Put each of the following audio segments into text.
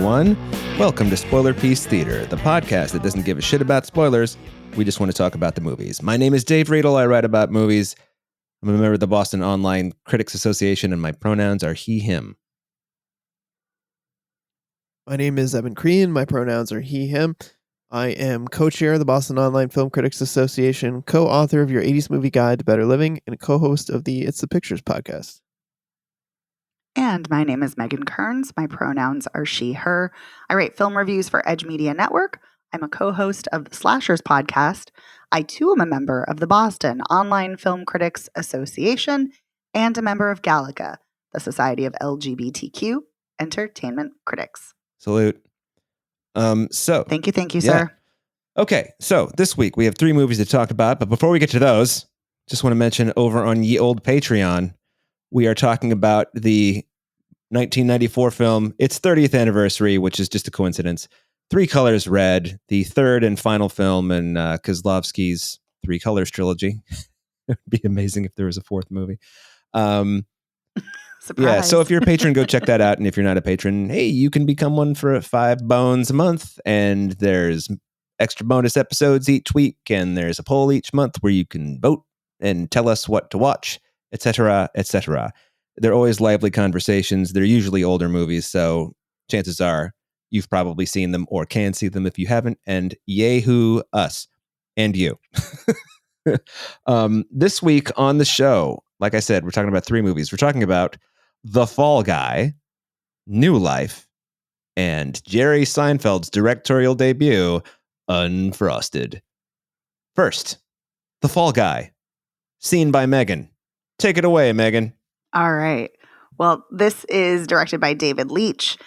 everyone. Welcome to Spoiler Piece Theater, the podcast that doesn't give a shit about spoilers. We just want to talk about the movies. My name is Dave Riedel. I write about movies. I'm a member of the Boston Online Critics Association, and my pronouns are he, him. My name is Evan Crean. My pronouns are he, him. I am co-chair of the Boston Online Film Critics Association, co-author of Your 80s Movie Guide to Better Living, and co-host of the It's the Pictures podcast. And my name is Megan Kearns. My pronouns are she, her. I write film reviews for Edge Media Network. I'm a co-host of the Slashers podcast. I, too, am a member of the Boston Online Film Critics Association and a member of Galaga, the Society of LGBTQ Entertainment Critics. Salute. Thank you, sir. Okay, so this week we have 3 movies to talk about, but before we get to those, just want to mention over on Ye Old Patreon, we are talking about the 1994 film, its 30th anniversary, which is just a coincidence. 3 Colors Red, the third and final film in Kozlovsky's 3 Colors trilogy. It would be amazing if there was a 4th movie. Surprise. Yeah, so if you're a patron, go check that out. And if you're not a patron, hey, you can become one for $5 a month. And there's extra bonus episodes each week. And there's a poll each month where you can vote and tell us what to watch, etc., etc. They're always lively conversations. They're usually older movies, so chances are you've probably seen them or can see them if you haven't. And yay-hoo us and you. This week on the show, like I said, we're talking about 3 movies. We're talking about The Fall Guy, New Life, and Jerry Seinfeld's directorial debut, Unfrosted. First, The Fall Guy, seen by Megan. Take it away, Megan. All right. Well, this is directed by David Leitch,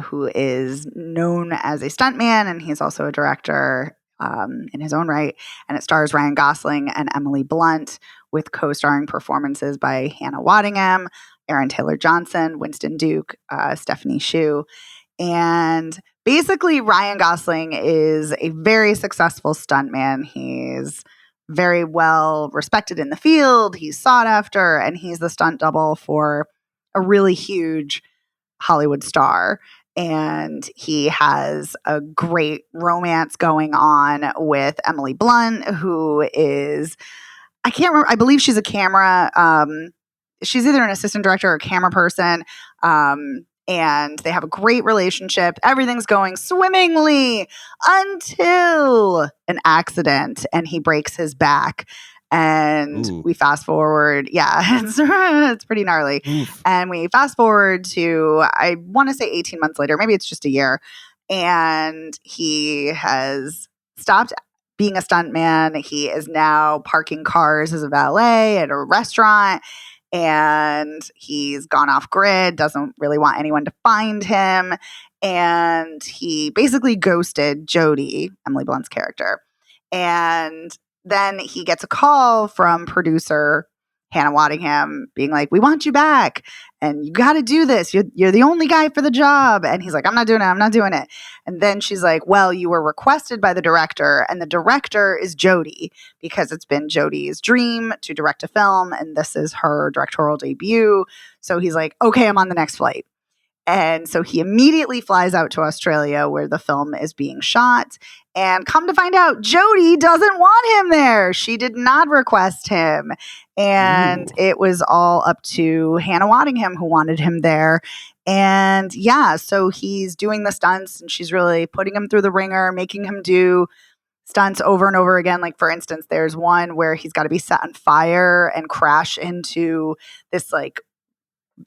who is known as a stuntman, and he's also a director in his own right. And it stars Ryan Gosling and Emily Blunt, with co-starring performances by Hannah Waddingham, Aaron Taylor-Johnson, Winston Duke, Stephanie Hsu. And basically, Ryan Gosling is a very successful stuntman. He's very well respected in the field. He's sought after, and he's the stunt double for a really huge Hollywood star. And he has a great romance going on with Emily Blunt, who is, I can't remember, I believe she's a camera, she's either an assistant director or a camera person. And they have a great relationship. Everything's going swimmingly until an accident and he breaks his back. And we fast forward. Yeah, it's pretty gnarly. Oof. And we fast forward to, I want to say 18 months later, maybe it's just a year. And he has stopped being a stuntman. He is now parking cars as a valet at a restaurant. And he's gone off grid, doesn't really want anyone to find him. And he basically ghosted Jodie, Emily Blunt's character. And then he gets a call from producer Hannah Waddingham being like, we want you back and you got to do this. You're the only guy for the job. And he's like, I'm not doing it. And then she's like, well, you were requested by the director, and the director is Jodie, because it's been Jodie's dream to direct a film. And this is her directorial debut. So he's like, okay, I'm on the next flight. And so he immediately flies out to Australia where the film is being shot. And come to find out, Jodie doesn't want him there. She did not request him. And it was all up to Hannah Waddingham, who wanted him there. And yeah, so he's doing the stunts and she's really putting him through the ringer, making him do stunts over and over again. Like, for instance, there's one where he's got to be set on fire and crash into this like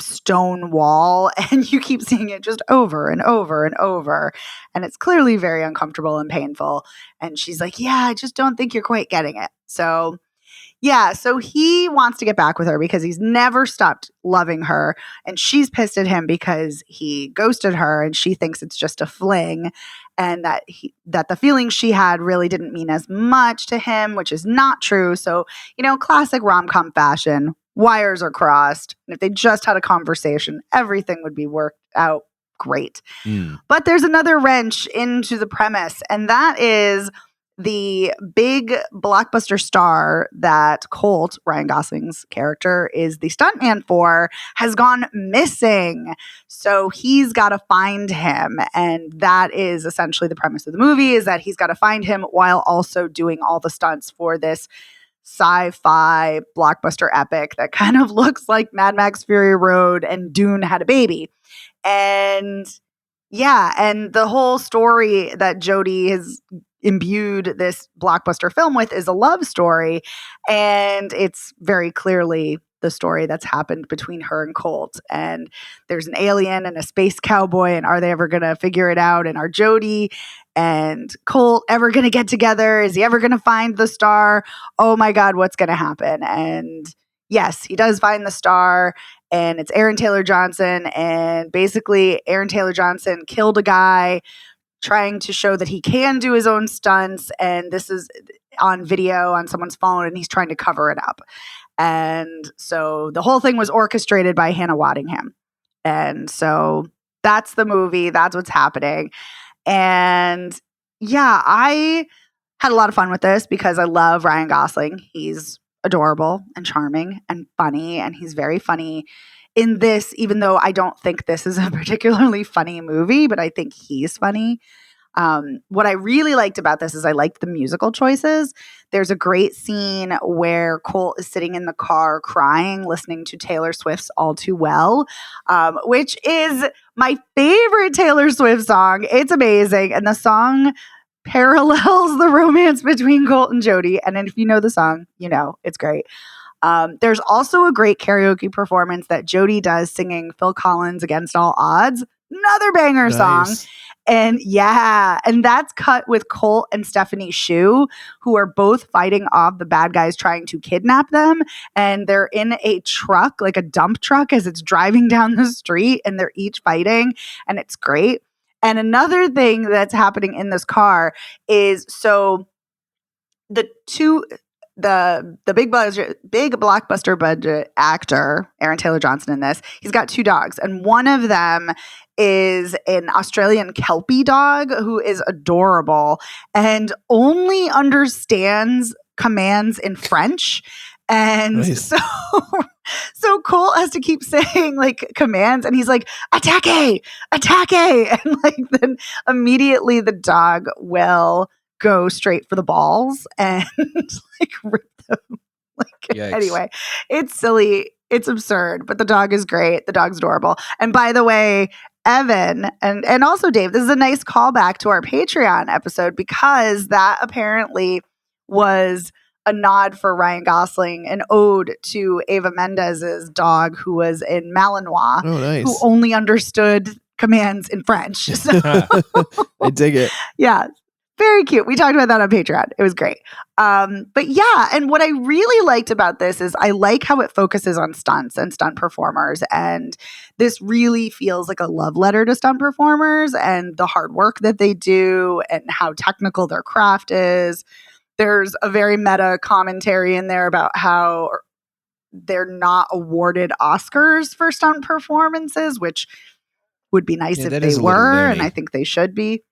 stone wall, and you keep seeing it just over and over and over, and it's clearly very uncomfortable and painful. And she's like, yeah, I just don't think you're quite getting it. So yeah, so he wants to get back with her because he's never stopped loving her, and she's pissed at him because he ghosted her, and she thinks it's just a fling, and that the feelings she had really didn't mean as much to him, which is not true. So, classic rom-com fashion. Wires are crossed. And if they just had a conversation, everything would be worked out great. But there's another wrench into the premise, and that is the big blockbuster star that Colt, Ryan Gosling's character, is the stuntman for, has gone missing. So he's got to find him. And that is essentially the premise of the movie, is that he's got to find him while also doing all the stunts for this sci-fi blockbuster epic that kind of looks like Mad Max Fury Road and Dune had a baby. And yeah, and the whole story that Jodie has imbued this blockbuster film with is a love story. And it's very clearly the story that's happened between her and Colt. And there's an alien and a space cowboy. And are they ever going to figure it out? And are Jodie and Colt ever going to get together? Is he ever going to find the star? Oh my God, what's going to happen? And yes, he does find the star. And it's Aaron Taylor Johnson. And basically, Aaron Taylor Johnson killed a guy trying to show that he can do his own stunts. And this is on video on someone's phone, and he's trying to cover it up. And so the whole thing was orchestrated by Hannah Waddingham. And so that's the movie. That's what's happening. And yeah, I had a lot of fun with this because I love Ryan Gosling. He's adorable and charming and funny, and he's very funny in this, even though I don't think this is a particularly funny movie, but I think he's funny. What I really liked about this is I liked the musical choices. There's a great scene where Colt is sitting in the car crying, listening to Taylor Swift's All Too Well, which is my favorite Taylor Swift song. It's amazing. And the song parallels the romance between Colt and Jodie. And if you know the song, you know it's great. There's also a great karaoke performance that Jodie does singing Phil Collins' Against All Odds. Another banger song. And yeah, and that's cut with Colt and Stephanie Shu, who are both fighting off the bad guys trying to kidnap them. And they're in a truck, like a dump truck, as it's driving down the street, and they're each fighting. And it's great. And another thing that's happening in this car is so the big blockbuster budget actor, Aaron Taylor Johnson, in this, he's got two dogs, and one of them is an Australian Kelpie dog who is adorable and only understands commands in French. And Nice. so Colt has to keep saying like commands, and he's like, attaque, and like then immediately the dog will go straight for the balls and like rip them. Like, anyway, it's silly, it's absurd, but the dog is great. The dog's adorable. And by the way, Evan and also Dave, this is a nice callback to our Patreon episode, because that apparently was a nod for Ryan Gosling, an ode to Ava Mendes's dog, who was in Malinois, who only understood commands in French. So, I dig it. Yeah. Very cute. We talked about that on Patreon. It was great. But yeah, and what I really liked about this is I like how it focuses on stunts and stunt performers. And this really feels like a love letter to stunt performers and the hard work that they do and how technical their craft is. There's a very meta commentary in there about how they're not awarded Oscars for stunt performances, which would be nice if they were, and I think they should be.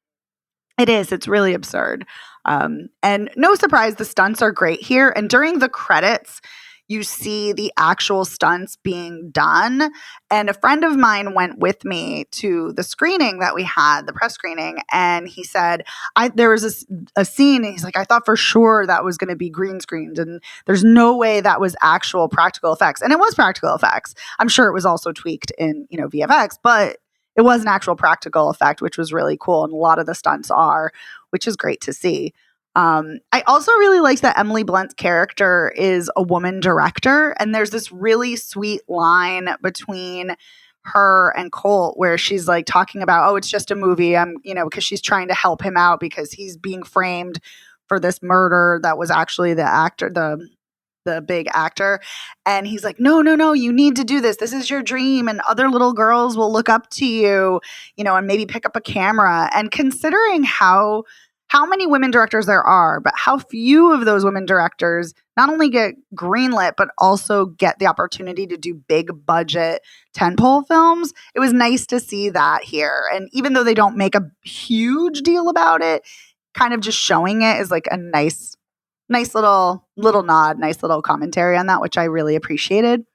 It is. It's really absurd. And no surprise, the stunts are great here. And during the credits, you see the actual stunts being done. And a friend of mine went with me to the screening that we had, the press screening. And he said, there was a scene. And he's like, I thought for sure that was going to be green screened. And there's no way that was actual practical effects. And it was practical effects. I'm sure it was also tweaked in, VFX, but it was an actual practical effect, which was really cool. And a lot of the stunts are, which is great to see. I also really liked that Emily Blunt's character is a woman director. And there's this really sweet line between her and Colt where she's like talking about, oh, it's just a movie. Because she's trying to help him out because he's being framed for this murder that was actually the actor, the big actor. And he's like, no, you need to do this. This is your dream. And other little girls will look up to you, and maybe pick up a camera. And considering how many women directors there are, but how few of those women directors not only get greenlit, but also get the opportunity to do big budget tentpole films. It was nice to see that here. And even though they don't make a huge deal about it, kind of just showing it is like a nice little nod, nice little commentary on that, which I really appreciated.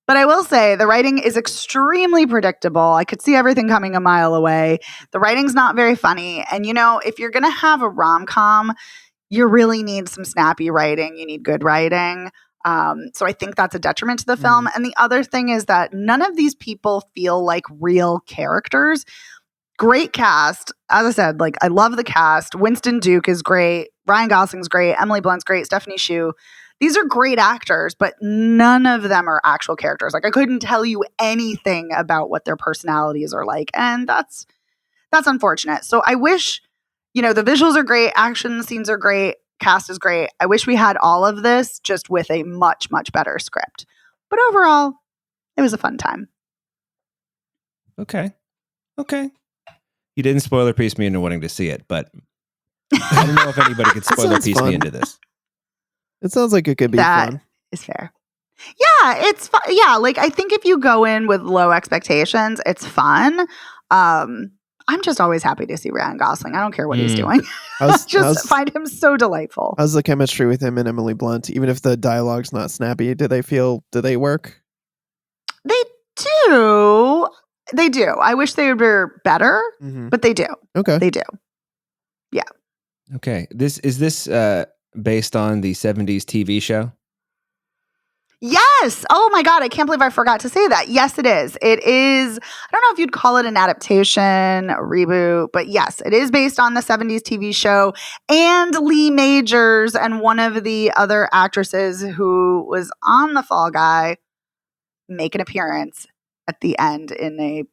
But I will say the writing is extremely predictable. I could see everything coming a mile away. The writing's not very funny. And, if you're going to have a rom-com, you really need some snappy writing. You need good writing. So I think that's a detriment to the film. And the other thing is that none of these people feel like real characters. Great cast. As I said, I love the cast. Winston Duke is great. Ryan Gosling's great. Emily Blunt's great. Stephanie Hsu. These are great actors, but none of them are actual characters. I couldn't tell you anything about what their personalities are like. And that's unfortunate. So I wish, the visuals are great. Action scenes are great. Cast is great. I wish we had all of this just with a much, much better script. But overall, it was a fun time. Okay. You didn't spoiler piece me into wanting to see it, but I don't know if anybody could spoiler piece me into this. It sounds like it could be fun. That is fair. Yeah, it's fun. Yeah, I think if you go in with low expectations, it's fun. I'm just always happy to see Ryan Gosling. I don't care what he's doing. I find him so delightful. How's the chemistry with him and Emily Blunt? Even if the dialogue's not snappy, do they work? They do. They do. I wish they were better, but they do. Okay. They do. Yeah. Okay. Is this based on the 70s TV show? Yes. Oh my God. I can't believe I forgot to say that. Yes, it is. It is. I don't know if you'd call it an adaptation, a reboot, but yes, it is based on the 70s TV show. And Lee Majors and one of the other actresses who was on The Fall Guy make an appearance at the end in a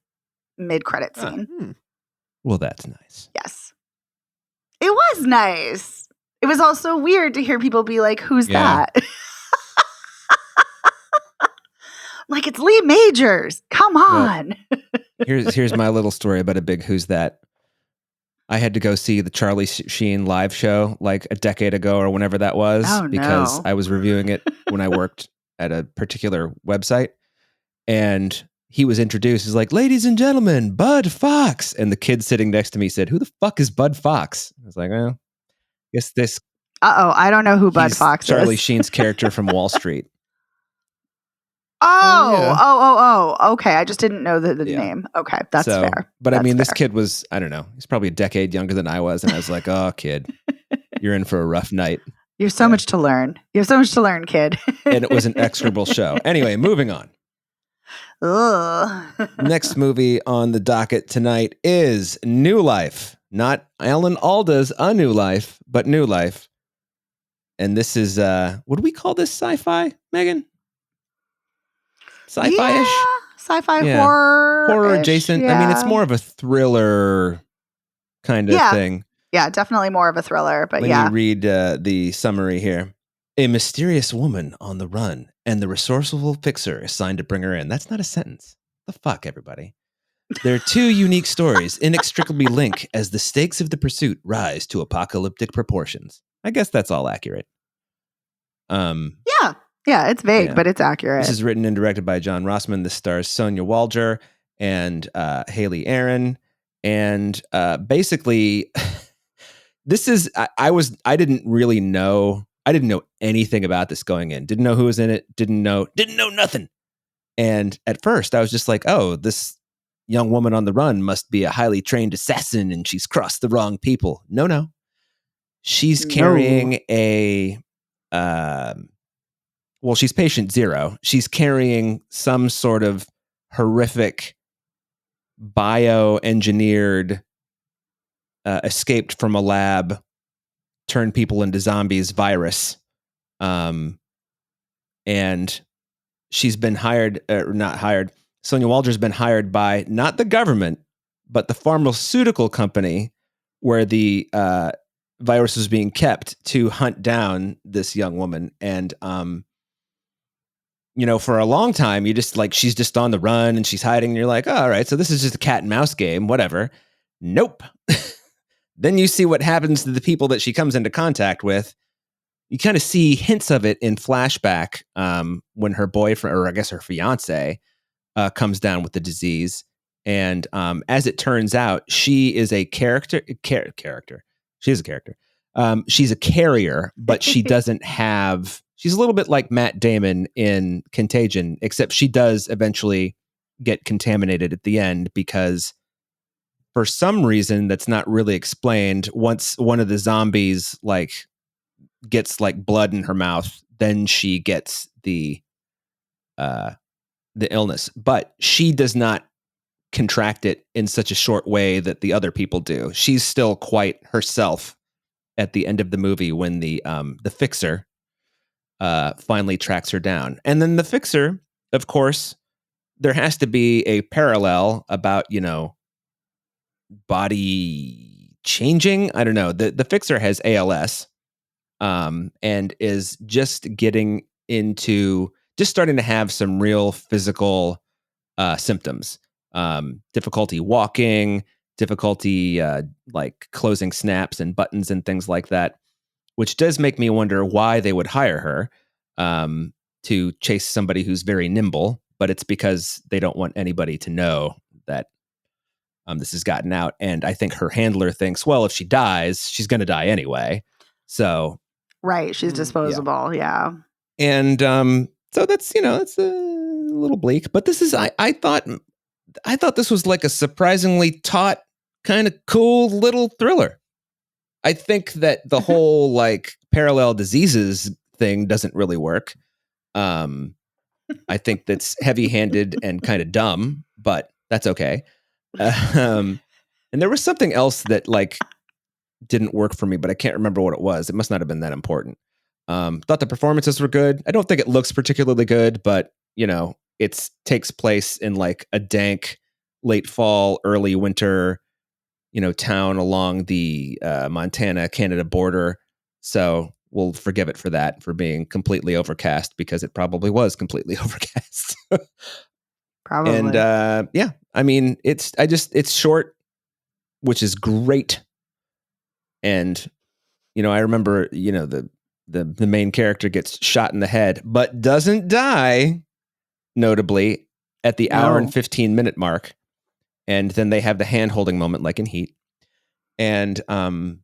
mid-credit scene. Well, that's nice. Yes. It was nice. It was also weird to hear people be like, who's that? It's Lee Majors. Come on. Well, here's my little story about a big who's that. I had to go see the Charlie Sheen live show a decade ago or whenever that was because I was reviewing it when I worked at a particular website. And he was introduced. He's like, ladies and gentlemen, Bud Fox. And the kid sitting next to me said, who the fuck is Bud Fox? I was like, well, I guess this. I don't know who Bud Fox is. Charlie Sheen's character from Wall Street. Oh, okay. I just didn't know the name. Okay, that's fair. But that's this kid was, I don't know, he's probably a decade younger than I was. And I was like, oh, kid, you're in for a rough night. You have so much to learn. You have so much to learn, kid. And it was an execrable show. Anyway, moving on. Ugh. Next movie on the docket tonight is New Life. Not Alan Alda's A New Life, but New Life. And this is, what do we call this? Sci-fi, Megan? Sci-fi-ish? Yeah, sci-fi horror. Horror adjacent. Yeah. I mean, it's more of a thriller kind of thing. Yeah, definitely more of a thriller, but Let me read the summary here. A mysterious woman on the run, and the resourceful fixer assigned to bring her in. That's not a sentence. The fuck, everybody. There are two unique stories inextricably linked as the stakes of the pursuit rise to apocalyptic proportions. I guess that's all accurate. Yeah, it's vague, but it's accurate. This is written and directed by John Rossman. This stars Sonia Walger and Haley Aaron. And basically, this is, I didn't know anything about this going in. Didn't know who was in it. Didn't know nothing. And at first I was just like, oh, this young woman on the run must be a highly trained assassin and she's crossed the wrong people. No. She's carrying she's patient zero. She's carrying some sort of horrific bioengineered escaped from a lab, turned people into zombies virus. And she's been hired, not hired. Sonia Walger's been hired by not the government, but the pharmaceutical company where the virus was being kept to hunt down this young woman. And, for a long time, you just she's just on the run and she's hiding and you're like, oh, all right, so this is just a cat and mouse game, whatever. Nope. Then you see what happens to the people that she comes into contact with. You kind of see hints of it in flashback when her boyfriend, or I guess her fiance, comes down with the disease. And as it turns out, she is a character. She is a character. She's a carrier, but she doesn't have. She's a little bit like Matt Damon in Contagion, except she does eventually get contaminated at the end because, for some reason that's not really explained, once one of the zombies like gets like blood in her mouth, then she gets the illness, but she does not contract it in such a short way that the other people do. She's still quite herself at the end of the movie when the fixer finally tracks her down. And then the fixer, of course, there has to be a parallel about, body changing. I don't know. The fixer has ALS, and is just starting to have some real physical symptoms. Difficulty walking, difficulty like closing snaps and buttons and things like that, which does make me wonder why they would hire her to chase somebody who's very nimble, but it's because they don't want anybody to know that this has gotten out. And I think her handler thinks, well, if she dies, she's going to die anyway. So. Right. She's disposable. Yeah. And so that's a little bleak, but this is, I thought this was like a surprisingly taut, kind of cool little thriller. I think that the whole like parallel diseases thing doesn't really work. I think that's heavy-handed and kind of dumb, but that's okay. And there was something else that like didn't work for me, but I can't remember what it was. It must not have been that important. Thought the performances were good. I don't think it looks particularly good, but it takes place in like a dank late fall, early winter, town along the Montana-Canada border. So we'll forgive it for that, for being completely overcast, because it probably was completely overcast. Probably. And yeah, I mean, it's short, which is great. And, I remember, the main character gets shot in the head, but doesn't die, notably, at the hour and 15-minute mark. And then they have the hand-holding moment like in Heat. And then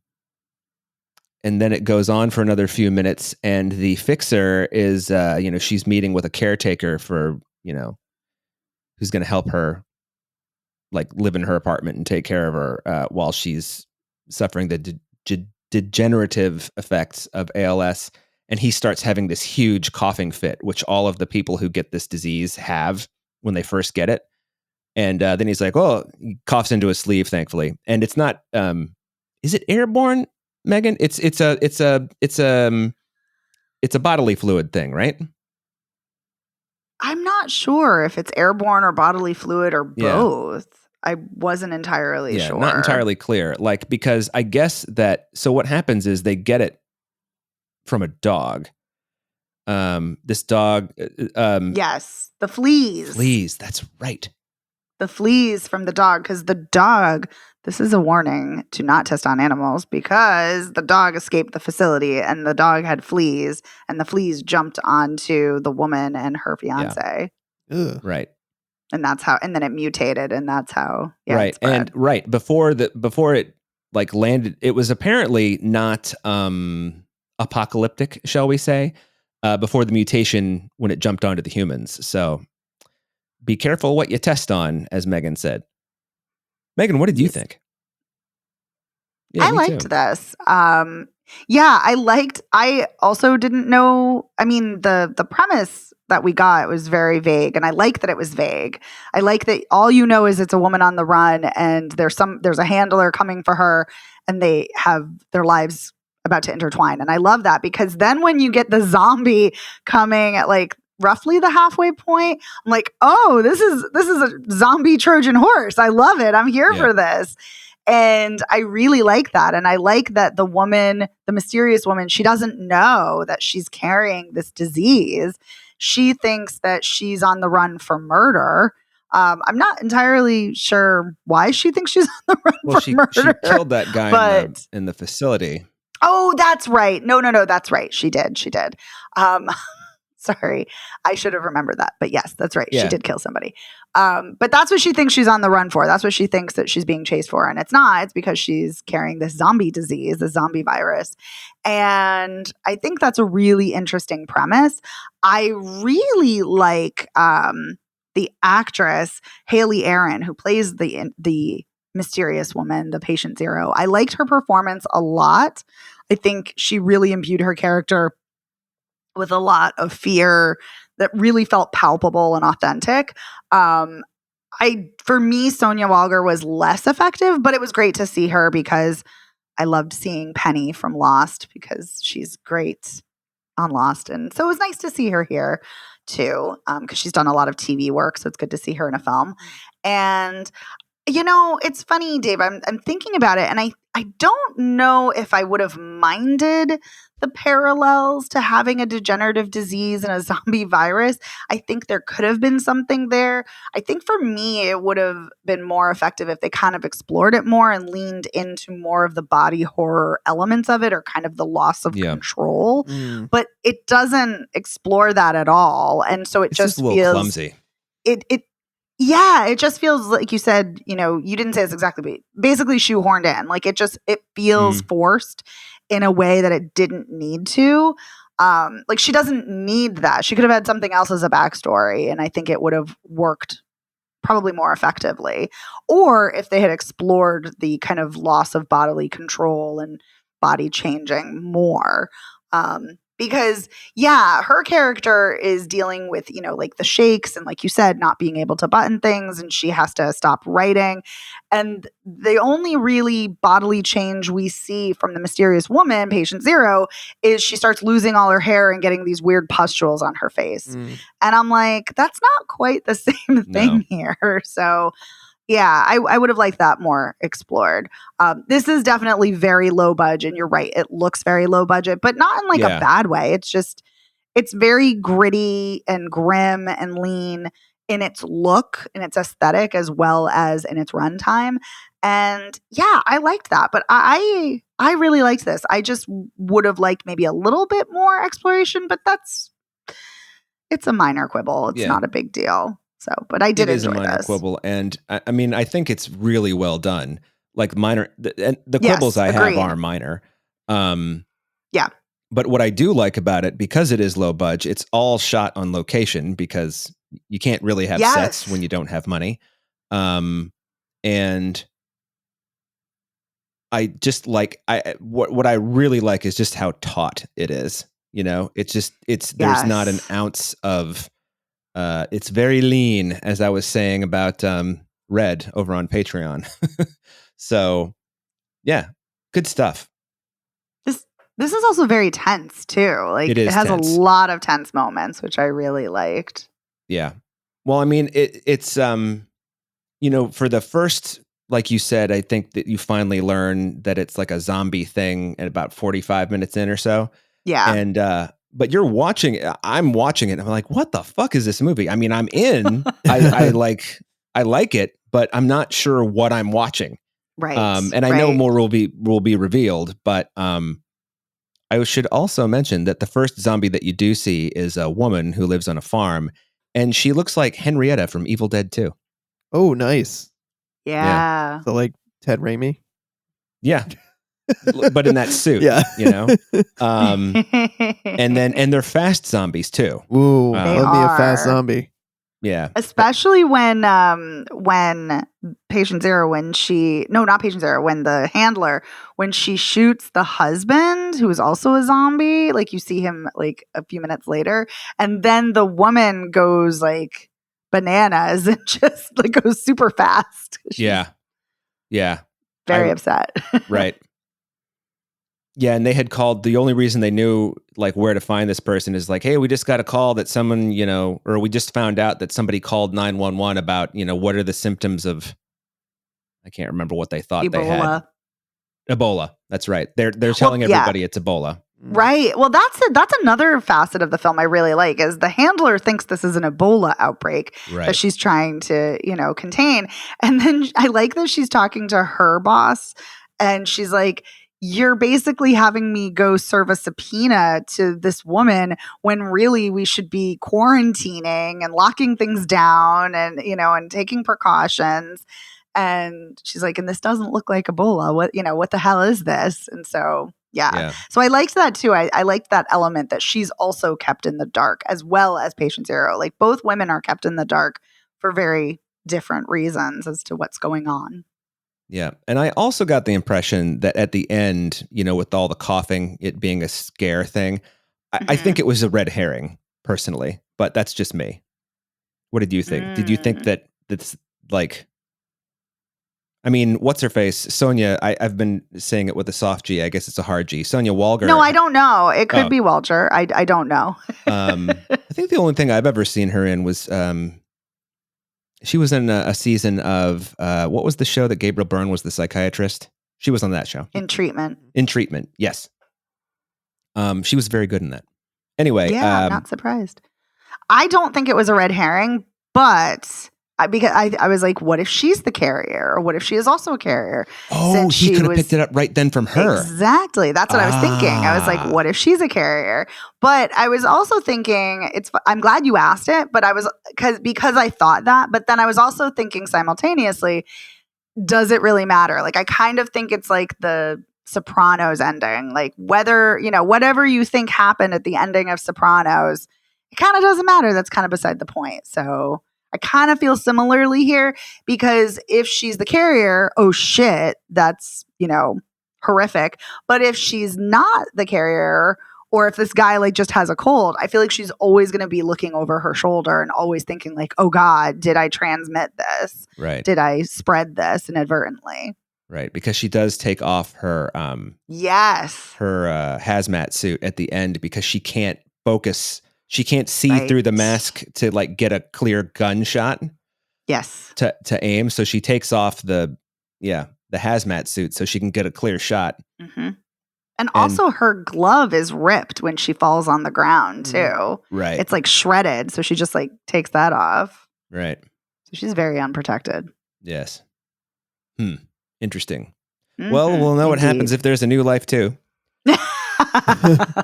it goes on for another few minutes, and the fixer is, she's meeting with a caretaker for, who's going to help her, like, live in her apartment and take care of her while she's suffering the degenerative effects of ALS. And he starts having this huge coughing fit, which all of the people who get this disease have when they first get it. And then he's like, "Oh," he coughs into his sleeve, thankfully. And it's not. Is it airborne, Megan? It's a bodily fluid thing, right? I'm not sure if it's airborne or bodily fluid or both. I wasn't entirely sure. Not entirely clear. Like, because I guess that, so what happens is they get it from a dog. This dog. Yes, the fleas. Fleas, that's right. The fleas from the dog, because the dog, this is a warning to not test on animals, because the dog escaped the facility and the dog had fleas, and the fleas jumped onto the woman and her fiance. Yeah. Right. And that's how, and then it mutated, and that's how. Right. And right before it like landed, it was apparently not apocalyptic, shall we say, before the mutation when it jumped onto the humans. So be careful what you test on, as Megan said. Megan, what did you think? Yeah, I liked this. I also didn't know. I mean, the premise that we got was very vague, and I like that it was vague. I like that all you know is it's a woman on the run, and there's a handler coming for her, and they have their lives about to intertwine. And I love that, because then when you get the zombie coming at like roughly the halfway point, I'm like, oh, this is a zombie Trojan horse. I love it. I'm here for this. And I really like that. And I like that the woman, the mysterious woman, she doesn't know that she's carrying this disease. She thinks that she's on the run for murder. I'm not entirely sure why she thinks she's on the run for murder. She killed that guy in the facility. Oh, that's right. No, that's right. She did. Sorry. I should have remembered that. But yes, that's right. She Yeah. did kill somebody. But that's what she thinks she's on the run for. That's what she thinks that she's being chased for. And it's not. It's because she's carrying this zombie disease, the zombie virus. And I think that's a really interesting premise. I really like the actress, Haley Aaron, who plays the mysterious woman, the patient zero. I liked her performance a lot. I think she really imbued her character with a lot of fear that really felt palpable and authentic. For me, Sonia Walger was less effective, but it was great to see her because I loved seeing Penny from Lost because she's great on Lost. And so it was nice to see her here too, because she's done a lot of TV work. So it's good to see her in a film. And it's funny, Dave. I'm thinking about it, and I don't know if I would have minded the parallels to having a degenerative disease and a zombie virus. I think there could have been something there. I think for me, it would have been more effective if they kind of explored it more and leaned into more of the body horror elements of it, or kind of the loss of control. But it doesn't explore that at all, and so it's just a little feels clumsy. Yeah, it just feels like you said, you didn't say this exactly, but basically shoehorned in. Like it feels forced in a way that it didn't need to. Like she doesn't need that. She could have had something else as a backstory, and I think it would have worked probably more effectively. Or if they had explored the kind of loss of bodily control and body changing more. Because her character is dealing with, like the shakes and, like you said, not being able to button things, and she has to stop writing. And the only really bodily change we see from the mysterious woman, patient zero, is she starts losing all her hair and getting these weird pustules on her face. And I'm like, that's not quite the same thing here. So yeah, I would have liked that more explored. This is definitely very low budget, and you're right. It looks very low budget, but not in like a bad way. It's very gritty and grim and lean in its look and its aesthetic, as well as in its runtime. And yeah, I liked that, but I really liked this. I just would have liked maybe a little bit more exploration, but it's a minor quibble. It's not a big deal. So, but I did enjoy this. It is a minor quibble, and I mean, I think it's really well done. Like the quibbles I have are minor. Yeah. But what I do like about it, because it is low budget, it's all shot on location because you can't really have sets when you don't have money. And I just like what I really like is just how taut it is. There's not an ounce of. It's very lean, as I was saying about Red over on Patreon. So, yeah, good stuff. This is also very tense too. Like it has tense. A lot of tense moments, which I really liked. Yeah. Well, I mean, it's for the first, like you said, I think that you finally learn that it's like a zombie thing at about 45 minutes in or so. Yeah. And but you're watching it. I'm watching it. And I'm like, what the fuck is this movie? I mean, I'm in. I like it, but I'm not sure what I'm watching. Right. And I know more will be revealed, but I should also mention that the first zombie that you do see is a woman who lives on a farm, and she looks like Henrietta from Evil Dead 2. Oh, nice. Yeah. So like Ted Raimi. Yeah. But in that suit, and they're fast zombies too. Ooh, love me a fast zombie. Yeah, especially when patient zero, when the handler, when she shoots the husband, who is also a zombie, like you see him like a few minutes later, and then the woman goes like bananas and just like goes super fast. Yeah, very upset. Right. Yeah, and they had called. The only reason they knew like where to find this person is like, hey, we just got a call that someone, or we just found out that somebody called 911 about, what are the symptoms of. I can't remember what they thought they had. Ebola. That's right. They're telling everybody it's Ebola. Right. Well, that's another facet of the film I really like, is the handler thinks this is an Ebola outbreak that she's trying to, contain. And then I like that she's talking to her boss, and she's like, you're basically having me go serve a subpoena to this woman when really we should be quarantining and locking things down and, and taking precautions. And she's like, and this doesn't look like Ebola. What the hell is this? And so, yeah. So I liked that too. I liked that element that she's also kept in the dark as well as patient zero. Like both women are kept in the dark for very different reasons as to what's going on. Yeah. And I also got the impression that at the end, with all the coughing, it being a scare thing, I think it was a red herring personally, but that's just me. What did you think? Did you think that that's like, I mean, what's her face? Sonia, I've been saying it with a soft G. I guess it's a hard G. Sonia Walger. No, I don't know. It could be Walger. I don't know. I think the only thing I've ever seen her in was she was in a season of what was the show that Gabriel Byrne was the psychiatrist? She was on that show. In Treatment. In Treatment, yes. She was very good in that. Anyway. Yeah, I'm not surprised. I don't think it was a red herring, but because I was like, what if she's the carrier? Or what if she is also a carrier? Oh, he could have picked it up right then from her. Exactly. That's what I was thinking. I was like, what if she's a carrier? But I was also thinking, I'm glad you asked it, but I was because I thought that, but then I was also thinking simultaneously, does it really matter? Like, I kind of think it's like the Sopranos ending, like whether, whatever you think happened at the ending of Sopranos, it kind of doesn't matter. That's kind of beside the point. So I kind of feel similarly here because if she's the carrier, oh shit, that's, horrific. But if she's not the carrier, or if this guy like just has a cold, I feel like she's always going to be looking over her shoulder and always thinking like, oh God, did I transmit this? Right. Did I spread this inadvertently? Right. Because she does take off her, yes, her hazmat suit at the end because she can't focus. She can't see through the mask to like get a clear gunshot. Yes. To aim. So she takes off the hazmat suit so she can get a clear shot. Mm-hmm. And also her glove is ripped when she falls on the ground too. Right. It's like shredded. So she just like takes that off. Right. So she's very unprotected. Yes. Interesting. Well, we'll know what happens if there's a New Life 2.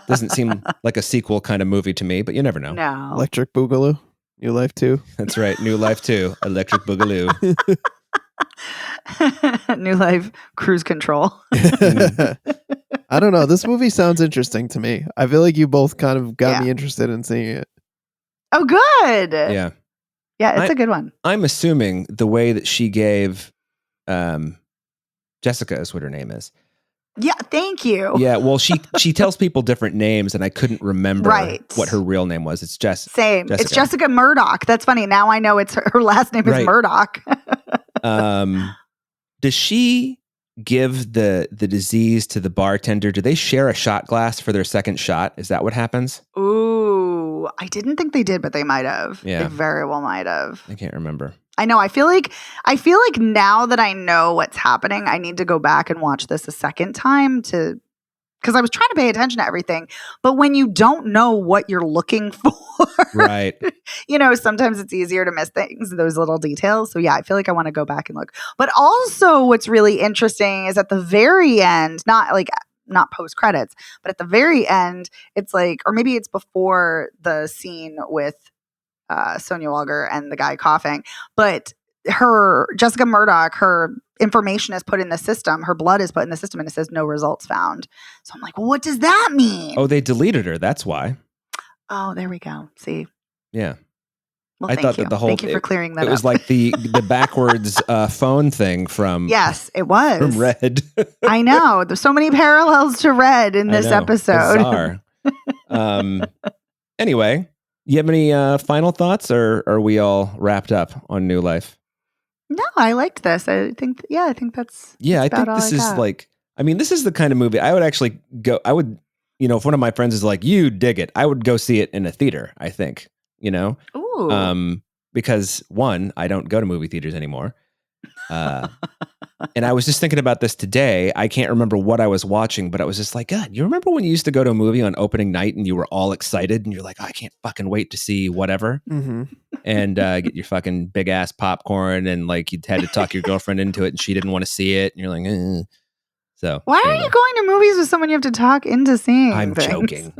Doesn't seem like a sequel kind of movie to me, but you never know. No. Electric Boogaloo, New Life 2. That's right. New Life 2, Electric Boogaloo. New Life Cruise Control. I don't know. This movie sounds interesting to me. I feel like you both kind of got me interested in seeing it. Oh, good. Yeah. Yeah, it's a good one. I'm assuming the way that she gave Jessica is what her name is. Yeah, thank you. Yeah, well, she tells people different names, and I couldn't remember what her real name was. It's Same. Jessica. It's Jessica Murdoch. That's funny. Now I know it's her last name is Murdoch. Does she give the disease to the bartender? Do they share a shot glass for their second shot? Is that what happens? Ooh, I didn't think they did, but they might have. Yeah. They very well might have. I can't remember. I know. I feel like now that I know what's happening, I need to go back and watch this a second time because I was trying to pay attention to everything. But when you don't know what you're looking for, right? Sometimes it's easier to miss things, those little details. So yeah, I feel like I want to go back and look. But also, what's really interesting is at the very end, not post credits, but at the very end, it's like, or maybe it's before the scene with Sonia Walger and the guy coughing, but Jessica Murdoch, her information is put in the system, her blood is put in the system, and it says no results found. So I'm like, well, what does that mean? Oh, they deleted her. That's why. Oh, there we go. See? Yeah. Well, thank you for clearing that up. It was like the backwards phone thing from. Yes, it was. From Red. I know. There's so many parallels to Red in this episode. Bizarre. Anyway. You have any final thoughts, or are we all wrapped up on New Life? No, I liked this. I think that's. Yeah, I think this is like. I mean, this is the kind of movie I would actually go. I would, if one of my friends is like, "You dig it," I would go see it in a theater. I think, Ooh. Because one, I don't go to movie theaters anymore. And I was just thinking about this today. I can't remember what I was watching, but I was just like, God, you remember when you used to go to a movie on opening night and you were all excited and you're like, oh, I can't fucking wait to see whatever. Mm-hmm. And get your fucking big ass popcorn and like you had to talk your girlfriend into it and she didn't want to see it. And you're like, So Why are anyway, you going to movies with someone you have to talk into seeing? I'm things? joking.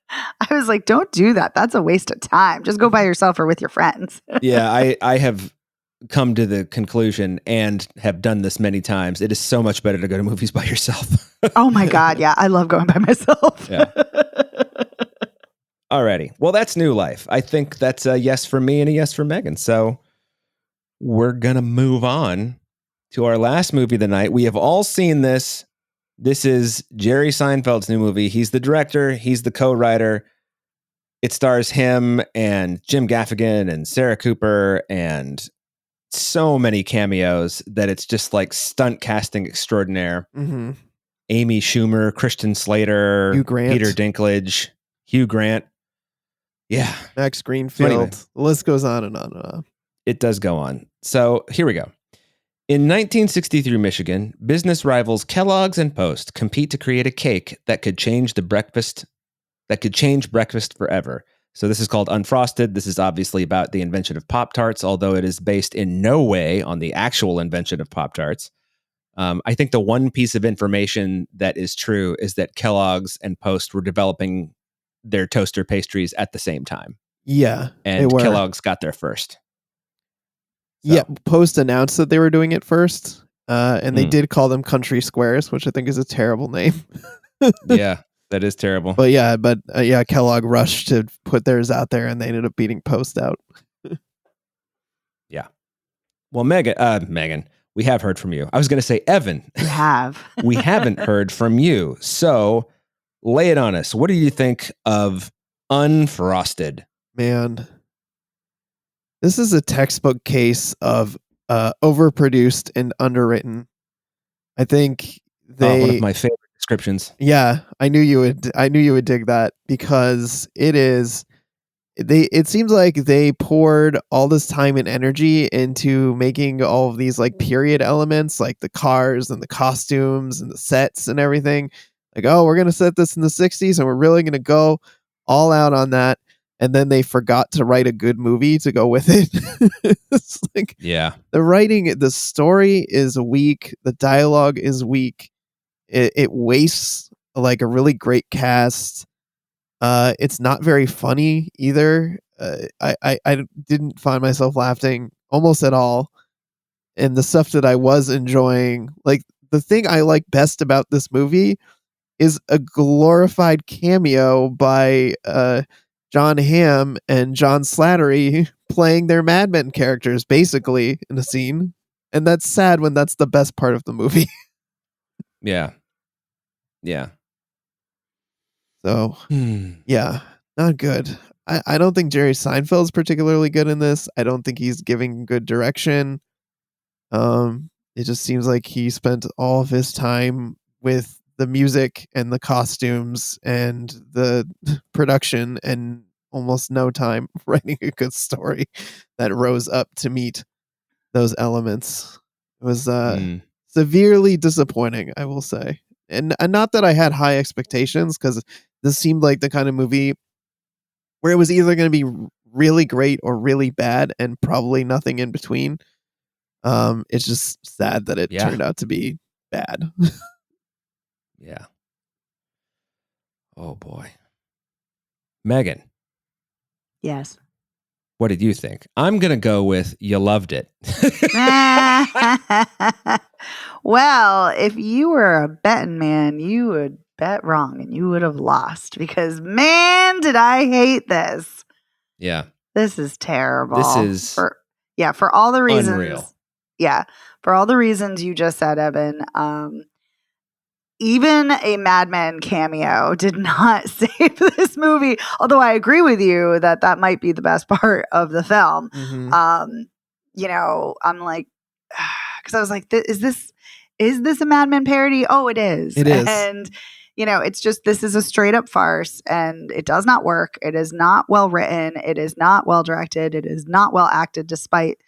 I was like, don't do that. That's a waste of time. Just go by yourself or with your friends. Yeah, I have come to the conclusion and have done this many times. It is so much better to go to movies by yourself. Oh my God. Yeah. I love going by myself. Yeah. Alrighty. Well, that's New Life. I think that's a yes for me and a yes for Megan. So we're going to move on to our last movie of the night. We have all seen this. This is Jerry Seinfeld's new movie. He's the director. He's the co-writer. It stars him and Jim Gaffigan and Sarah Cooper and so many cameos that it's just like stunt casting extraordinaire. Mm-hmm. Amy Schumer, Christian Slater, Hugh Grant. Peter Dinklage, Hugh Grant. Yeah. Max Greenfield. Anyway. The list goes on and on and on. It does go on. So here we go. In 1963 Michigan, business rivals Kellogg's and Post compete to create a cake that could change breakfast forever. So this is called Unfrosted. This is obviously about the invention of Pop-Tarts, although it is based in no way on the actual invention of Pop-Tarts. I think the one piece of information that is true is that Kellogg's and Post were developing their toaster pastries at the same time. Yeah. And Kellogg's got there first. So. Yeah, Post announced that they were doing it first, and they did call them Country Squares, which I think is a terrible name. Yeah, that is terrible. But Kellogg rushed to put theirs out there, and they ended up beating Post out. Yeah. Well, Megan, we have heard from you. I was going to say, Evan. You have. We haven't heard from you. So lay it on us. What do you think of Unfrosted? Man, this is a textbook case of overproduced and underwritten. I think one of my favorite descriptions. Yeah, I knew you would dig that because it seems like they poured all this time and energy into making all of these like period elements, like the cars and the costumes and the sets and everything. Like, oh, we're going to set this in the 60s and we're really going to go all out on that. And then they forgot to write a good movie to go with it. It's like, yeah, the writing, the story is weak. The dialogue is weak. It wastes like a really great cast. It's not very funny either. I didn't find myself laughing almost at all. And the stuff that I was enjoying, like the thing I like best about this movie is a glorified cameo by John Hamm and John Slattery playing their Mad Men characters basically in a scene. And that's sad when that's the best part of the movie. Yeah. Yeah. So, yeah, not good. I don't think Jerry Seinfeld's particularly good in this. I don't think he's giving good direction. It just seems like he spent all of his time with the music and the costumes and the production and almost no time writing a good story that rose up to meet those elements. It was severely disappointing, I will say. And not that I had high expectations, because this seemed like the kind of movie where it was either going to be really great or really bad and probably nothing in between. It's just sad that it turned out to be bad. Yeah. Oh boy. Megan. Yes. What did you think? I'm going to go with you loved it. Well, if you were a betting man, you would bet wrong and you would have lost because, man, did I hate this. Yeah. This is terrible. This is for all the reasons. unreal. Yeah. For all the reasons you just said, Evan. Even a Mad Men cameo did not save this movie. Although I agree with you that might be the best part of the film. Mm-hmm. I'm like, because I was like, is this a Mad Men parody? Oh, it is. It is. And, it's just, this is a straight up farce and it does not work. It is not well written. It is not well directed. It is not well acted despite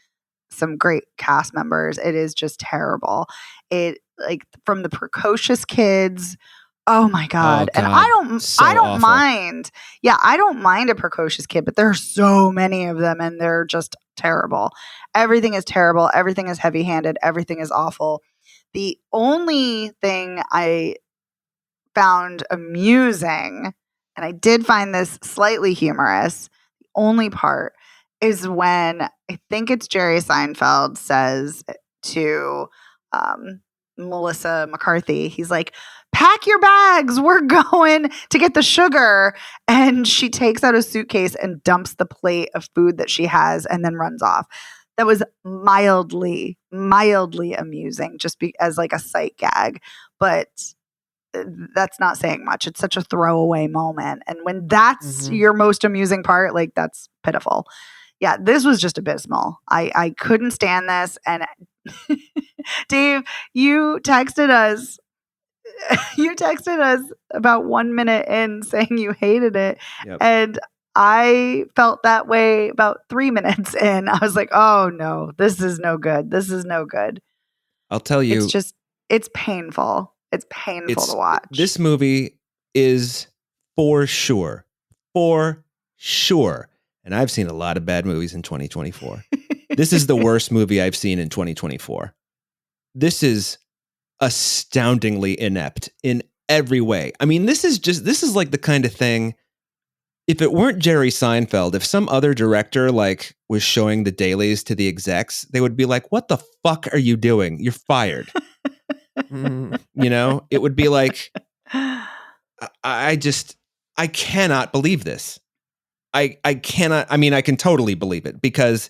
some great cast members. It is just terrible. It, like, from the precocious kids. Oh my God. And I don't awful. mind. Yeah, I don't mind a precocious kid, but there are so many of them and they're just terrible. Everything is terrible. Everything is heavy-handed. Everything is awful. The only thing I found amusing, and I did find this slightly humorous, the only part is when I think it's Jerry Seinfeld says to Melissa McCarthy, he's like, pack your bags, we're going to get the sugar. And she takes out a suitcase and dumps the plate of food that she has and then runs off. That was mildly amusing, just as like a sight gag. But that's not saying much. It's such a throwaway moment. And when that's your most amusing part, like that's pitiful. Yeah, this was just abysmal. I couldn't stand this. And Dave, you texted us about 1 minute in saying you hated it. Yep. And I felt that way about 3 minutes in. I was like, oh no, this is no good. This is no good. I'll tell you. It's painful. It's painful to watch. This movie is for sure, and I've seen a lot of bad movies in 2024. This is the worst movie I've seen in 2024. This is astoundingly inept in every way. I mean, this is like the kind of thing, if it weren't Jerry Seinfeld, if some other director like was showing the dailies to the execs, they would be like, what the fuck are you doing? You're fired. You know, it would be like, I cannot believe this. I cannot. I mean, I can totally believe it because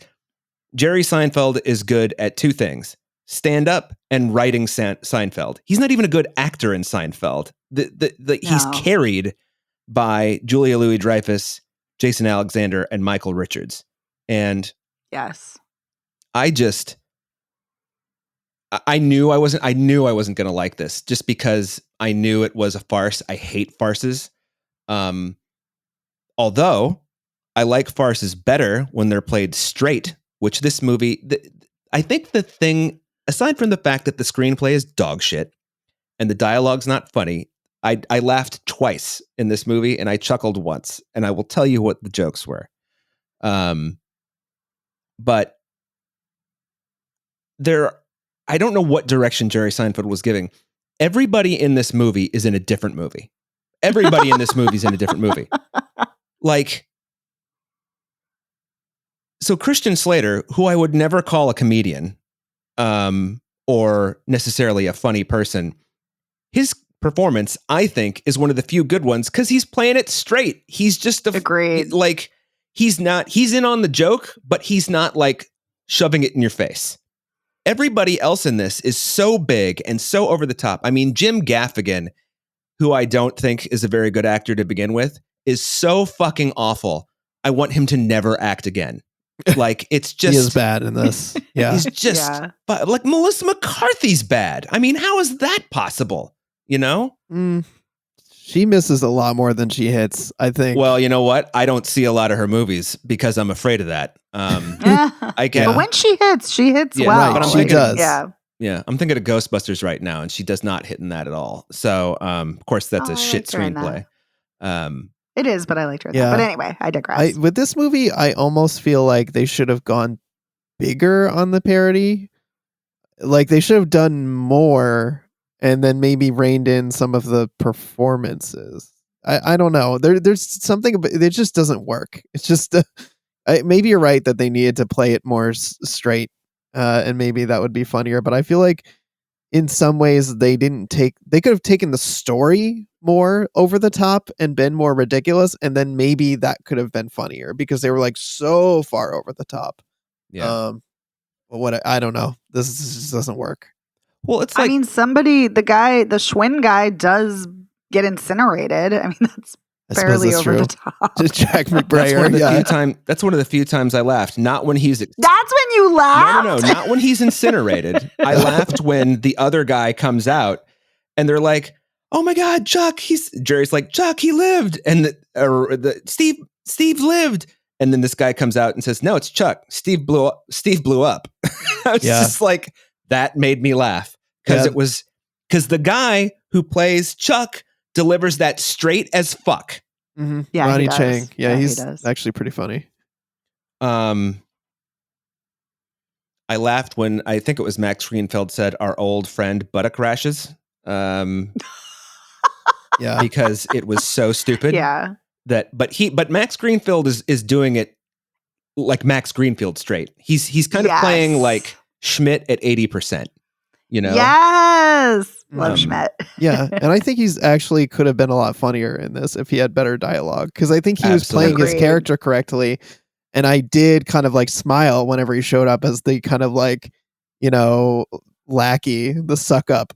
Jerry Seinfeld is good at two things: stand up and writing Seinfeld. He's not even a good actor in Seinfeld. He's carried by Julia Louis-Dreyfus, Jason Alexander, and Michael Richards. And yes, I knew I wasn't going to like this just because I knew it was a farce. I hate farces. Although I like farces better when they're played straight, which this movie, I think the thing, aside from the fact that the screenplay is dog shit and the dialogue's not funny, I laughed twice in this movie and I chuckled once, and I will tell you what the jokes were. But I don't know what direction Jerry Seinfeld was giving. Everybody in this movie is in a different movie. Everybody in this movie is in a different movie. Like, so Christian Slater, who I would never call a comedian, or necessarily a funny person, his performance, I think, is one of the few good ones because he's playing it straight. He's just agreed. Like, he's in on the joke, but he's not like shoving it in your face. Everybody else in this is so big and so over the top. I mean, Jim Gaffigan, who I don't think is a very good actor to begin with, is so fucking awful. I want him to never act again. Like, it's just... He is bad in this. Yeah. He's just... But like, Melissa McCarthy's bad. I mean, how is that possible? You know? She misses a lot more than she hits, I think. Well, you know what? I don't see a lot of her movies because I'm afraid of that. I get, but when she hits well. Right, she does. Yeah, I'm thinking of Ghostbusters right now, and she does not hit in that at all. So, of course, that's a shit screenplay. It is, but I liked her in that. But anyway, I digress. With this movie, I almost feel like they should have gone bigger on the parody. Like, they should have done more and then maybe reined in some of the performances. I don't know. There's something, it just doesn't work. It's just, maybe you're right that they needed to play it more straight, and maybe that would be funnier. But I feel like in some ways they could have taken the story more over the top and been more ridiculous. And then maybe that could have been funnier because they were like so far over the top. Yeah. But I don't know. This just doesn't work. Well, it's like, I mean, the Schwinn guy does get incinerated. I mean, that's fairly over the top. Jack McBrayer. That's one of the few times I laughed. Not when he's... That's when you laughed? No, not when he's incinerated. I laughed when the other guy comes out and they're like, oh my God, Chuck, Jerry's like, Chuck, he lived. And Steve lived. And then this guy comes out and says, no, it's Chuck. Steve blew up. I was just like, that made me laugh because the guy who plays Chuck delivers that straight as fuck. Mm-hmm. Yeah, Ronnie Chang. Yeah, he's actually pretty funny. I laughed when I think it was Max Greenfield said our old friend buttock crashes. Yeah. Because it was so stupid. Yeah. But Max Greenfield is doing it like Max Greenfield straight. He's kind of playing like Schmidt at 80%. You know? Yes. Love Schmidt. Yeah. And I think he's actually could have been a lot funnier in this if he had better dialogue. Because I think he was playing his character correctly. And I did kind of like smile whenever he showed up as the kind of like, lackey, the suck up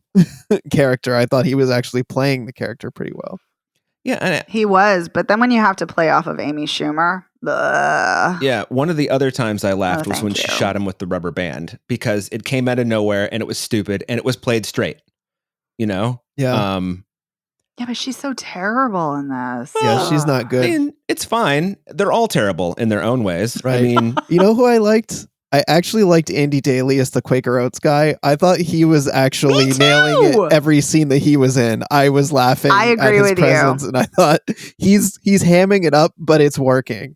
character. I thought he was actually playing the character pretty well. Yeah, he was. But then when you have to play off of Amy Schumer, yeah, one of the other times I laughed was when she shot him with the rubber band because it came out of nowhere and it was stupid and it was played straight. Yeah. Yeah, but she's so terrible in this. Yeah, she's not good. I mean, it's fine. They're all terrible in their own ways. Right. I mean, you know who I liked? I actually liked Andy Daly as the Quaker Oats guy. I thought he was actually nailing it every scene that he was in. I was laughing I agree at his with presence, you. and I thought he's hamming it up, but it's working.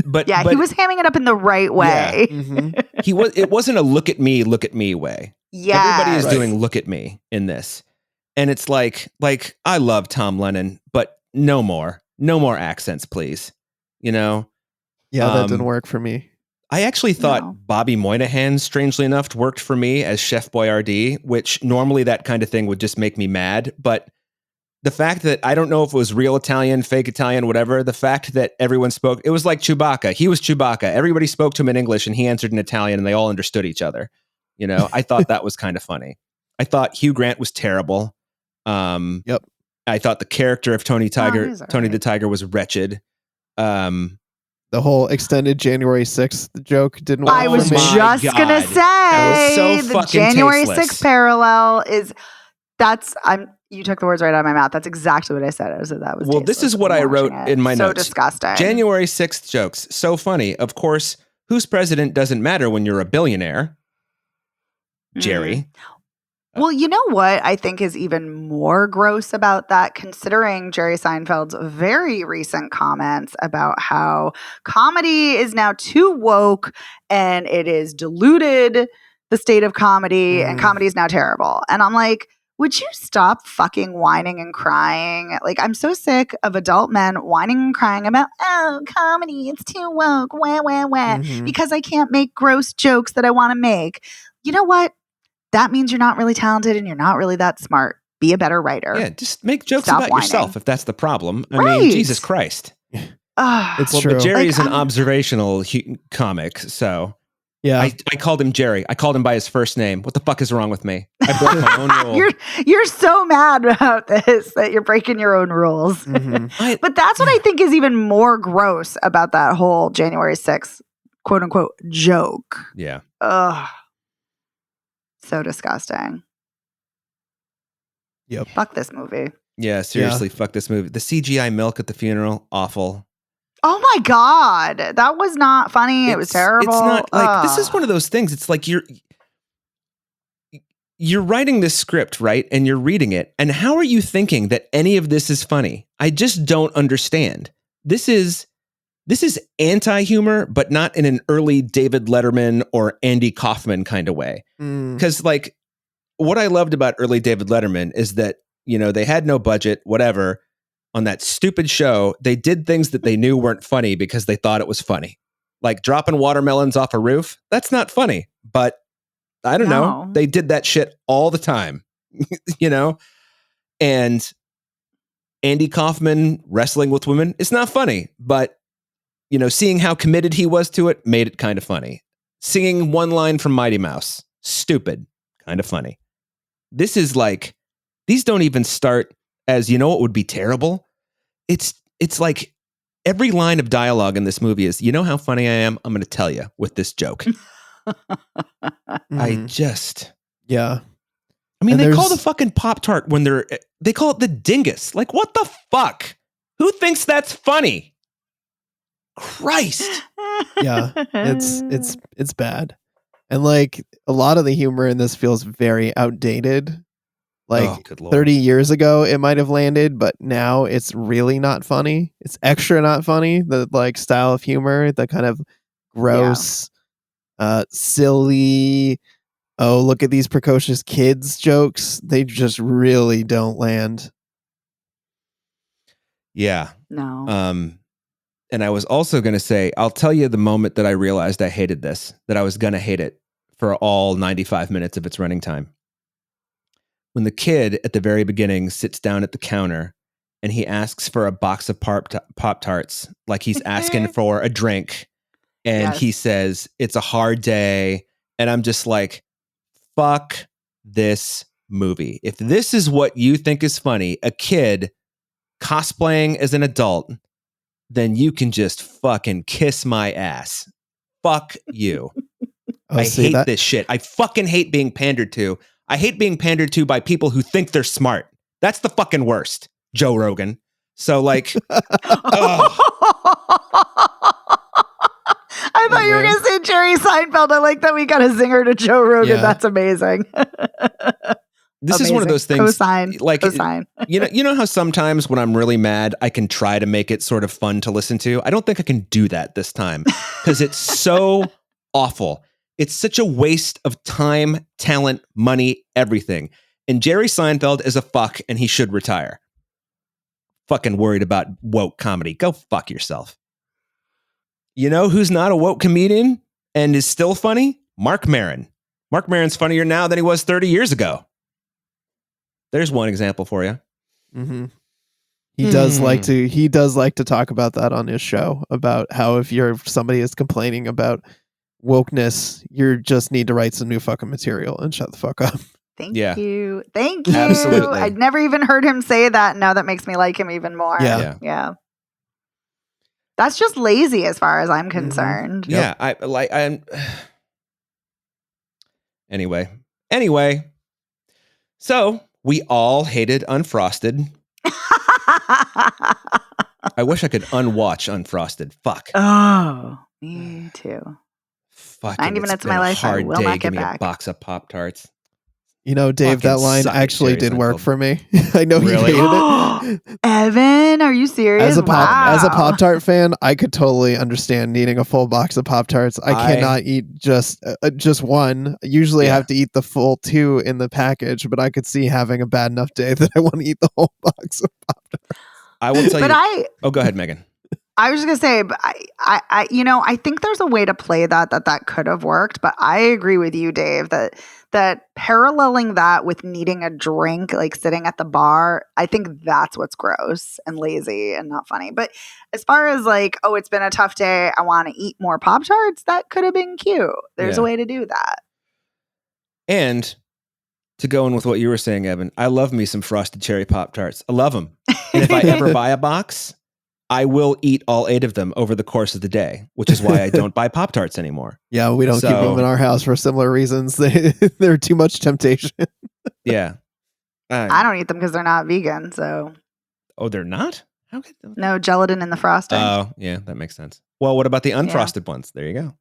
but he was hamming it up in the right way. Yeah. Mm-hmm. It wasn't a look at me way. Yeah, everybody is doing look at me in this, and it's like I love Tom Lennon, but no more accents, please. Yeah, that didn't work for me. I actually thought Bobby Moynihan, strangely enough, worked for me as Chef Boyardee, which normally that kind of thing would just make me mad. But the fact that I don't know if it was real Italian, fake Italian, whatever, the fact that everyone spoke, it was like Chewbacca. He was Chewbacca. Everybody spoke to him in English and he answered in Italian and they all understood each other. I thought that was kind of funny. I thought Hugh Grant was terrible. Yep. I thought the character of Tony the Tiger was wretched. The whole extended January 6th joke didn't work. I was just going to say so the January tasteless. 6th parallel you took the words right out of my mouth. That's exactly what I said. I said that was well, this is what I wrote in my notes. So disgusting. January 6th jokes. So funny. Of course, whose president doesn't matter when you're a billionaire? Jerry. Well, you know what I think is even more gross about that, considering Jerry Seinfeld's very recent comments about how comedy is now too woke and it is diluted the state of comedy and comedy is now terrible. And I'm like, would you stop fucking whining and crying? Like, I'm so sick of adult men whining and crying about, comedy, it's too woke, because I can't make gross jokes that I want to make. You know what? That means you're not really talented and you're not really that smart. Be a better writer. Yeah, just make jokes about yourself if that's the problem. I mean, Jesus Christ. It's true. But Jerry's an observational comic, so yeah. I called him Jerry. I called him by his first name. What the fuck is wrong with me? I broke my own rule. You're so mad about this that you're breaking your own rules. But that's what I think is even more gross about that whole January 6th quote unquote joke. Yeah. Ugh. So disgusting. Yep. Fuck this movie. Yeah, seriously, fuck this movie. The CGI milk at the funeral, awful. Oh my God. That was not funny. It was terrible. It's not like, this is one of those things. It's like you're writing this script, right? And you're reading it. And how are you thinking that any of this is funny? I just don't understand. This is anti-humor, but not in an early David Letterman or Andy Kaufman kind of way. Because like what I loved about early David Letterman is that, they had no budget, whatever. On that stupid show, they did things that they knew weren't funny because they thought it was funny. Like dropping watermelons off a roof. That's not funny, but I don't know. They did that shit all the time, and Andy Kaufman wrestling with women. It's not funny, but seeing how committed he was to it made it kind of funny. Singing one line from Mighty Mouse, stupid, kind of funny. This is like, these don't even start as, what would be terrible? It's like every line of dialogue in this movie is, how funny I am? I'm going to tell you with this joke. I just... Yeah. I mean, they call the fucking Pop-Tart when they call it the dingus. Like, what the fuck? Who thinks that's funny? Christ. Yeah, it's bad. And like a lot of the humor in this feels very outdated. Like 30 years ago it might have landed, but now it's really not funny. It's extra not funny. The like style of humor, the kind of gross silly, oh, look at these precocious kids jokes. They just really don't land. Yeah. No. And I was also going to say, I'll tell you the moment that I realized I hated this, that I was going to hate it for all 95 minutes of its running time. When the kid at the very beginning sits down at the counter and he asks for a box of Pop-Tarts, like he's asking for a drink. And he says, it's a hard day. And I'm just like, fuck this movie. If this is what you think is funny, a kid cosplaying as an adult, then you can just fucking kiss my ass. Fuck you. I hate this shit. I fucking hate being pandered to. I hate being pandered to by people who think they're smart. That's the fucking worst, Joe Rogan. So like, I thought you were going to say Jerry Seinfeld. I like that we got a zinger to Joe Rogan. Yeah. That's amazing. This is one of those things. Cosign. Like, Cosign. you know how sometimes when I'm really mad, I can try to make it sort of fun to listen to. I don't think I can do that this time because it's so awful. It's such a waste of time, talent, money, everything. And Jerry Seinfeld is a fuck, and he should retire. Fucking worried about woke comedy. Go fuck yourself. You know who's not a woke comedian and is still funny? Marc Maron. Marc Maron's funnier now than he was 30 years ago. There's one example for you. Mm-hmm. He does like to talk about that on his show, about how if somebody is complaining about wokeness, you just need to write some new fucking material and shut the fuck up. Thank you. Thank you. Absolutely. I'd never even heard him say that. Now that makes me like him even more. Yeah. That's just lazy as far as I'm concerned. Mm-hmm. Yeah. Anyway. So we all hated Unfrosted. I wish I could unwatch Unfrosted. Fuck. Oh, me too. Fucking 90 minutes of my life I will not get back. A box of Pop-Tarts. You know, Dave, that line actually did work for me. I know you hated it. Evan, are you serious? As a Pop-Tart fan, I could totally understand needing a full box of Pop-Tarts. I cannot eat just one. Usually I have to eat the full 2 in the package, but I could see having a bad enough day that I want to eat the whole box of Pop-Tarts. I will tell you. Oh, go ahead, Megan. I was just going to say, I think there's a way to play that could have worked, but I agree with you, Dave, that paralleling that with needing a drink, like sitting at the bar, I think that's what's gross and lazy and not funny. But as far as like, oh, it's been a tough day, I want to eat more Pop-Tarts, that could have been cute. There's a way to do that. And to go in with what you were saying, Evan, I love me some frosted cherry Pop-Tarts. I love them. And if I ever buy a box, I will eat all 8 of them over the course of the day, which is why I don't buy Pop-Tarts anymore. Yeah, we don't keep them in our house for similar reasons. They're too much temptation. Yeah. I don't eat them because they're not vegan, so. Oh, they're not? How could they? No gelatin in the frosting. Oh, yeah, that makes sense. Well, what about the unfrosted ones? There you go.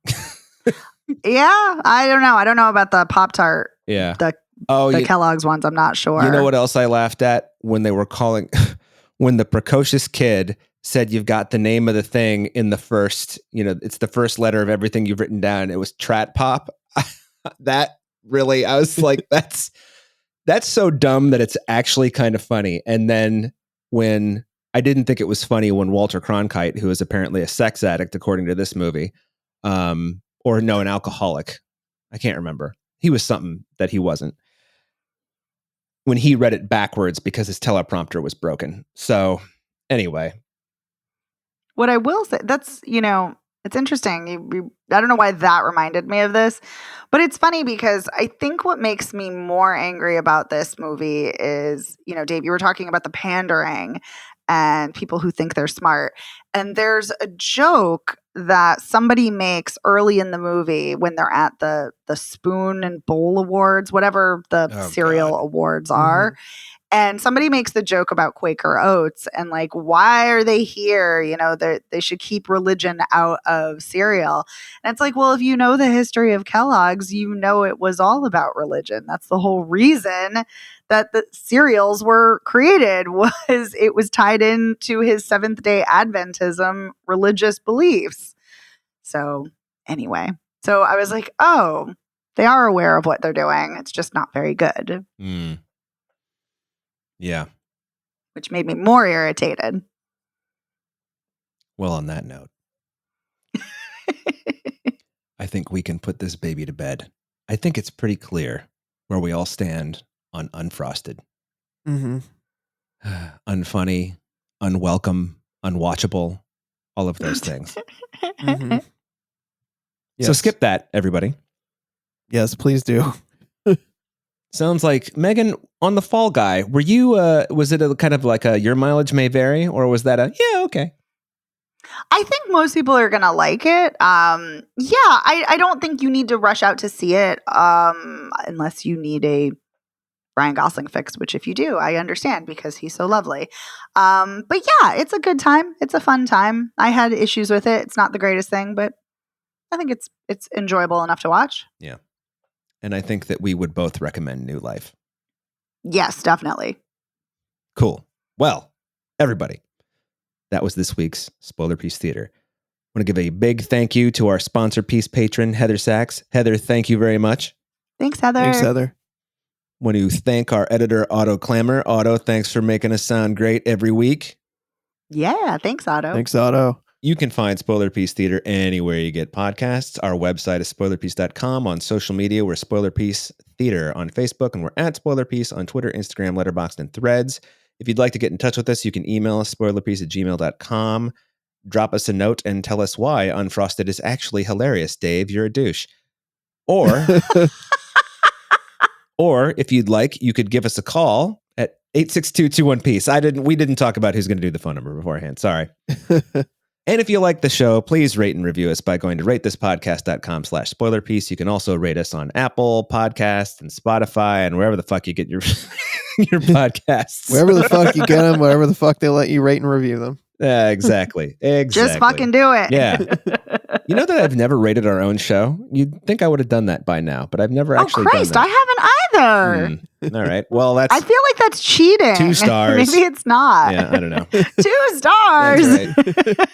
Yeah, I don't know. I don't know about the Pop-Tart. Yeah. The Kellogg's ones, I'm not sure. You know what else I laughed at? When they were calling, when the precocious kid said you've got the name of the thing in the first, it's the first letter of everything you've written down. It was Trat Pop. That really, I was like, that's so dumb that it's actually kind of funny. And then when I didn't think it was funny when Walter Cronkite, who is apparently a sex addict, according to this movie, an alcoholic. I can't remember. He was something that he wasn't. When he read it backwards because his teleprompter was broken. So anyway. What I will say, that's, it's interesting. I don't know why that reminded me of this, but it's funny because I think what makes me more angry about this movie is, Dave, you were talking about the pandering and people who think they're smart. And there's a joke that somebody makes early in the movie when they're at the Spoon and Bowl Awards, whatever the cereal awards are. And somebody makes the joke about Quaker Oats and like, why are they here? They should keep religion out of cereal. And it's like, well, if you know the history of Kellogg's, it was all about religion. That's the whole reason that the cereals were created, was it was tied into his Seventh-day Adventism religious beliefs. So anyway. So I was like, oh, they are aware of what they're doing. It's just not very good, Yeah. which made me more irritated. Well, on that note, I think we can put this baby to bed. I think it's pretty clear where we all stand on Unfrosted. Mm-hmm. Unfunny, unwelcome, unwatchable, all of those things. Mm-hmm. So Yes. skip that, everybody. Yes, please do. Sounds like, Megan, on the Fall Guy, were you, was it a kind of like a your mileage may vary, or was that a, yeah, okay? I think most people are going to like it. I don't think you need to rush out to see it unless you need a Ryan Gosling fix, which if you do, I understand because he's so lovely. But yeah, it's a good time. It's a fun time. I had issues with it. It's not the greatest thing, but I think it's enjoyable enough to watch. Yeah. And I think that we would both recommend New Life. Yes, definitely. Cool. Well, everybody, that was this week's Spoiler Piece Theater. I want to give a big thank you to our sponsor piece patron, Heather Sachs. Heather, thank you very much. Thanks, Heather. Thanks, Heather. Want to thank our editor, Otto Clamor. Otto, thanks for making us sound great every week. Yeah, thanks, Otto. Thanks, Otto. You can find Spoiler Piece Theater anywhere you get podcasts. Our website is spoilerpiece.com. On social media, we're Spoiler Piece Theater on Facebook, and we're at Spoiler Piece on Twitter, Instagram, Letterboxd, and Threads. If you'd like to get in touch with us, you can email us, spoilerpiece@gmail.com. Drop us a note and tell us why Unfrosted is actually hilarious, Dave. You're a douche. Or, or if you'd like, you could give us a call at 862-21-PEACE. We didn't talk about who's going to do the phone number beforehand. Sorry. And if you like the show, please rate and review us by going to ratethispodcast.com/spoilerpiece. You can also rate us on Apple Podcasts and Spotify and wherever the fuck you get your your podcasts. Wherever the fuck you get them, wherever the fuck they let you rate and review them. Exactly. Just fucking do it. Yeah. You know that I've never rated our own show? You'd think I would have done that by now, but I've never actually Christ, done I haven't either. All right. Well, that's I feel like that's cheating. 2 stars. Maybe it's not. Yeah, I don't know. 2 stars. That's right.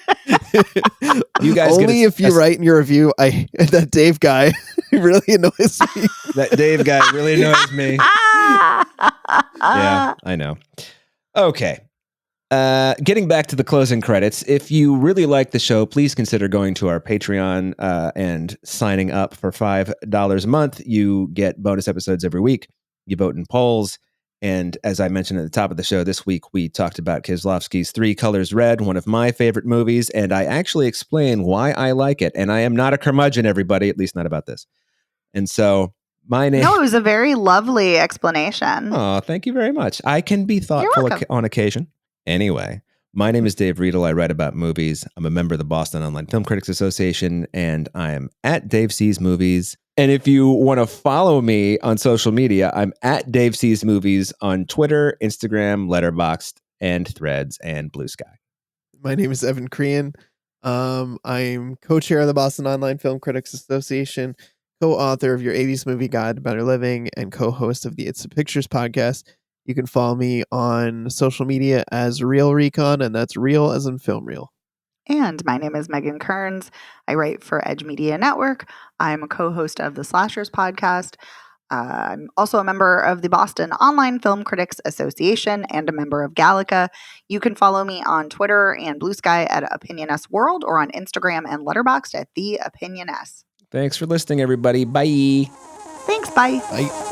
You guys Only if you write in your review, that Dave guy really annoys me. That Dave guy really annoys me. Yeah, I know. Okay. Getting back to the closing credits, if you really like the show, please consider going to our Patreon and signing up for $5 a month. You get bonus episodes every week. You vote in polls. And as I mentioned at the top of the show, this week we talked about Kieslowski's 3 Colors Red, one of my favorite movies, and I actually explain why I like it. And I am not a curmudgeon, everybody, at least not about this. And so my name... No, it was a very lovely explanation. Oh, thank you very much. I can be thoughtful on occasion. Anyway, my name is Dave Riedel. I write about movies. I'm a member of the Boston Online Film Critics Association, and I'm at Dave Sees Movies. And if you want to follow me on social media, I'm at Dave Sees Movies on Twitter, Instagram, Letterboxd, and Threads, and Blue Sky. My name is Evan Crean. I'm co-chair of the Boston Online Film Critics Association, co-author of your 80s Movie Guide to Better Living, and co-host of the It's the Pictures podcast. You can follow me on social media as Real Recon, and that's real as in film reel. And my name is Megan Kearns. I write for Edge Media Network. I'm a co-host of the Slashers podcast. I'm also a member of the Boston Online Film Critics Association and a member of Gallica. You can follow me on Twitter and Blue Sky at Opinion S World, or on Instagram and Letterboxd at The Opinion S. Thanks for listening, everybody. Bye. Thanks. Bye. Bye.